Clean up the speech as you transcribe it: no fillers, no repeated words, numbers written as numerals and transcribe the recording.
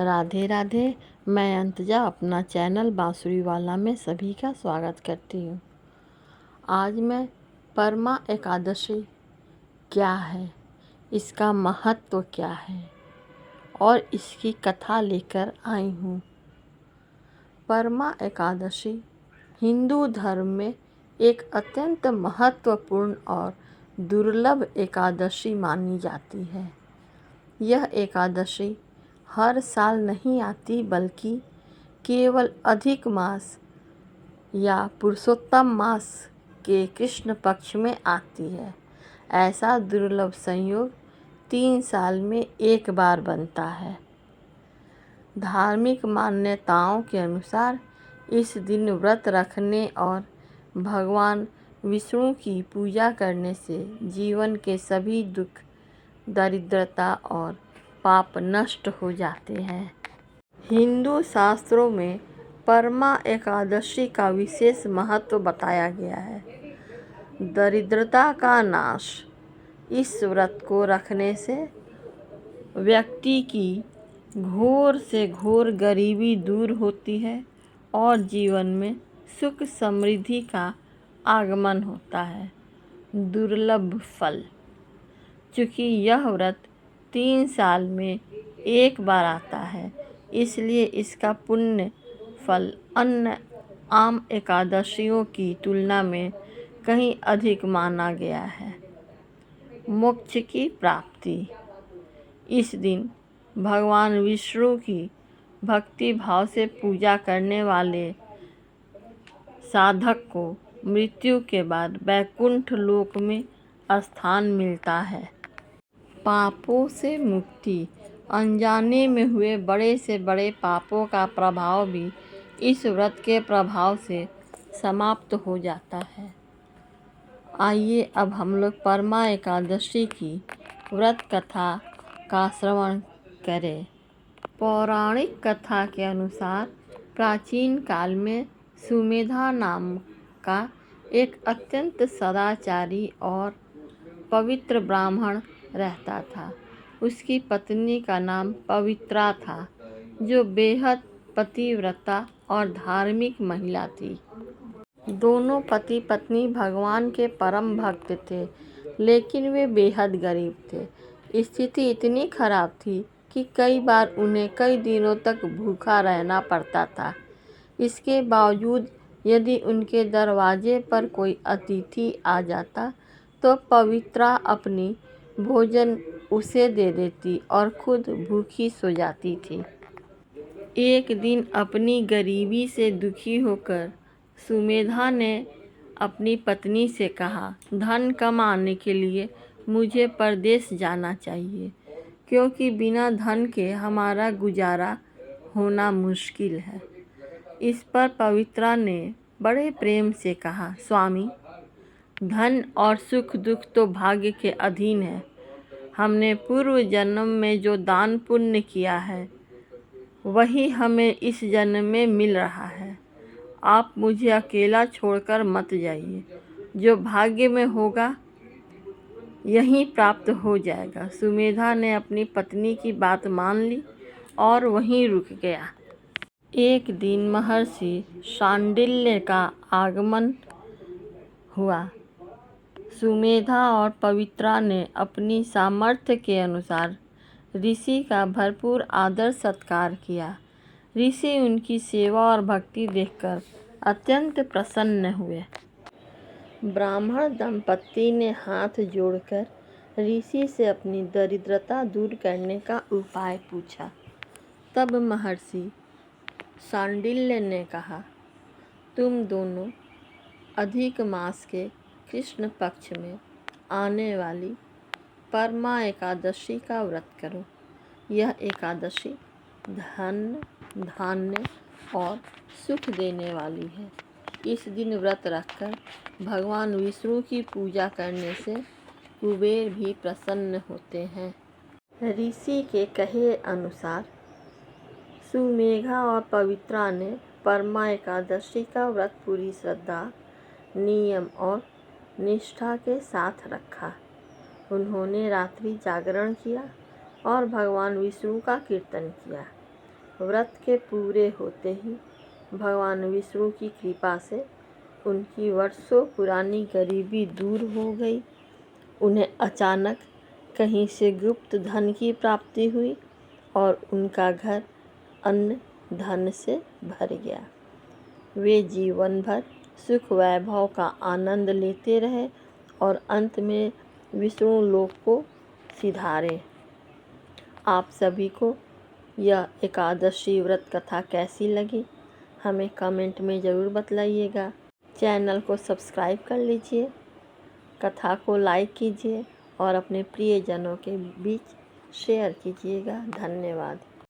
राधे राधे। मैं अंतजा अपना चैनल बांसुरी वाला में सभी का स्वागत करती हूँ। आज मैं परमा एकादशी क्या है, इसका महत्व क्या है और इसकी कथा लेकर आई हूँ। परमा एकादशी हिंदू धर्म में एक अत्यंत महत्वपूर्ण और दुर्लभ एकादशी मानी जाती है। यह एकादशी हर साल नहीं आती, बल्कि केवल अधिक मास या पुरुषोत्तम मास के कृष्ण पक्ष में आती है। ऐसा दुर्लभ संयोग 3 साल में एक बार बनता है। धार्मिक मान्यताओं के अनुसार इस दिन व्रत रखने और भगवान विष्णु की पूजा करने से जीवन के सभी दुख, दरिद्रता और पाप नष्ट हो जाते हैं। हिंदू शास्त्रों में परमा एकादशी का विशेष महत्व बताया गया है। दरिद्रता का नाश। इस व्रत को रखने से व्यक्ति की घोर से घोर गरीबी दूर होती है और जीवन में सुख समृद्धि का आगमन होता है। दुर्लभ फल। चूँकि यह व्रत 3 साल में एक बार आता है, इसलिए इसका पुण्य फल अन्य आम एकादशियों की तुलना में कहीं अधिक माना गया है। मोक्ष की प्राप्ति। इस दिन भगवान विष्णु की भक्ति भाव से पूजा करने वाले साधक को मृत्यु के बाद वैकुंठ लोक में स्थान मिलता है। पापों से मुक्ति। अनजाने में हुए बड़े से बड़े पापों का प्रभाव भी इस व्रत के प्रभाव से समाप्त हो जाता है। आइए अब हम लोग परमा एकादशी की व्रत कथा का श्रवण करें। पौराणिक कथा के अनुसार प्राचीन काल में सुमेधा नाम का एक अत्यंत सदाचारी और पवित्र ब्राह्मण रहता था। उसकी पत्नी का नाम पवित्रा था, जो बेहद पतिव्रता और धार्मिक महिला थी। दोनों पति पत्नी भगवान के परम भक्त थे, लेकिन वे बेहद गरीब थे। स्थिति इतनी खराब थी कि कई बार उन्हें कई दिनों तक भूखा रहना पड़ता था। इसके बावजूद यदि उनके दरवाजे पर कोई अतिथि आ जाता तो पवित्रा अपनी भोजन उसे दे देती और खुद भूखी सो जाती थी। एक दिन अपनी गरीबी से दुखी होकर सुमेधा ने अपनी पत्नी से कहा, धन कमाने के लिए मुझे परदेश जाना चाहिए, क्योंकि बिना धन के हमारा गुजारा होना मुश्किल है। इस पर पवित्रा ने बड़े प्रेम से कहा, स्वामी, धन और सुख दुख तो भाग्य के अधीन है। हमने पूर्व जन्म में जो दान पुण्य किया है, वही हमें इस जन्म में मिल रहा है। आप मुझे अकेला छोड़कर मत जाइए। जो भाग्य में होगा यहीं प्राप्त हो जाएगा। सुमेधा ने अपनी पत्नी की बात मान ली और वहीं रुक गया। एक दिन महर्षि शांडिल्य का आगमन हुआ। सुमेधा और पवित्रा ने अपनी सामर्थ्य के अनुसार ऋषि का भरपूर आदर सत्कार किया। ऋषि उनकी सेवा और भक्ति देखकर अत्यंत प्रसन्न हुए। ब्राह्मण दंपत्ति ने हाथ जोड़कर ऋषि से अपनी दरिद्रता दूर करने का उपाय पूछा। तब महर्षि शांडिल्य ने कहा, तुम दोनों अधिक मास के कृष्ण पक्ष में आने वाली परमा एकादशी का व्रत करो। यह एकादशी धन, धान्य और सुख देने वाली है। इस दिन व्रत रखकर भगवान विष्णु की पूजा करने से कुबेर भी प्रसन्न होते हैं। ऋषि के कहे अनुसार सुमेधा और पवित्रा ने परमा एकादशी का व्रत पूरी श्रद्धा, नियम और निष्ठा के साथ रखा। उन्होंने रात्रि जागरण किया और भगवान विष्णु का कीर्तन किया। व्रत के पूरे होते ही भगवान विष्णु की कृपा से उनकी वर्षों पुरानी गरीबी दूर हो गई। उन्हें अचानक कहीं से गुप्त धन की प्राप्ति हुई और उनका घर अन्न धन से भर गया। वे जीवन भर सुख वैभव का आनंद लेते रहे और अंत में विष्णु लोक को सिधारे। आप सभी को यह एकादशी व्रत कथा कैसी लगी हमें कमेंट में ज़रूर बतलाइएगा। चैनल को सब्सक्राइब कर लीजिए, कथा को लाइक कीजिए और अपने प्रियजनों के बीच शेयर कीजिएगा। धन्यवाद।